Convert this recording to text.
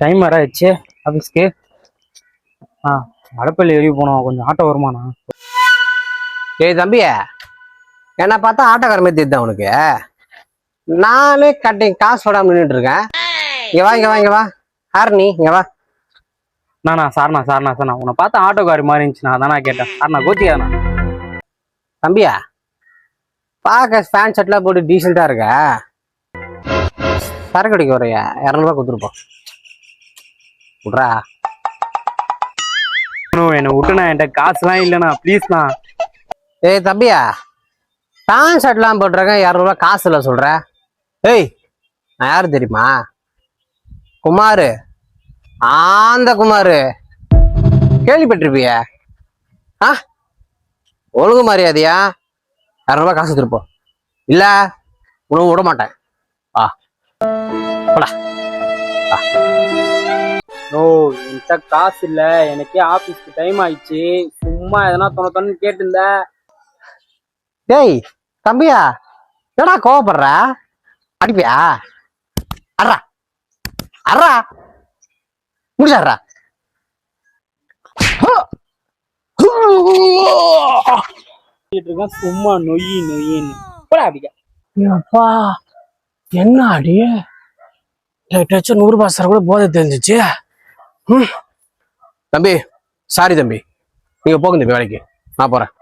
Time வர ஆயிடுச்சு ஆஃபீஸ்க்கு. மடப்பள்ளி ஏறி போனோம், கொஞ்சம் ஆட்டோ வருமாண்ணா? ஏய் தம்பிய, என்ன பார்த்தா ஆட்டோக்கார மாதிரி தெரியுதா உனக்கு? நானே காசு போடாம நின்றுட்டு இருக்கேன். இங்க வா யார் நீ? இங்க வா. சார்ண்ணா உன்னை பார்த்தா ஆட்டோக்காரி மாதிரி இருந்துச்சுண்ணா, அதானா கேட்டேன். சார்ண்ணா கோச்சியாண்ணா. தம்பியா, பார்க்க ஃபேன் ஷர்ட்லாம் போட்டு டீசெண்டா இருக்க. சரக்கு அடிக்க வரையா? 200 கொடுத்துருப்போம். விட்றா. என்னை விட்டுண்ணா, என்கிட்ட காசுலாம் இல்லைண்ணா, ப்ளீஸ்ண்ணா. ஏய் தம்பியா, ஃபேன் ஷர்ட்லாம் போட்டிருக்கேன், 200 காசு இல்லை சொல்ற? ஏய், நான் யாரு தெரியுமா? குமாரு, ஆந்த குமாரு. கேள்விப்பட்டிருப்பிய? ஒழுங்கு மரியாதையா 200 காசு திருப்போம், இல்ல உனக்கு விட மாட்டேன். ஓ, என்கிட்ட காசு இல்ல, எனக்கே ஆபீஸ்க்கு டைம் ஆயிடுச்சு. சும்மா எதனா தொண்ணு கேட்டு. டேய் தம்பியா, என்னடா கோவப்படுற? அடிப்பியா? அட்ரா அட்ரா, முடிச்சாடுறா. சும்மா நொய்யின்னு அப்பா, என்ன அடி? 100 ரூபாய் கூட போதை தெரிஞ்சிச்சு. தம்பி சாரி தம்பி, நீங்க போங்க தம்பி வேலைக்கு, நான் போறேன்.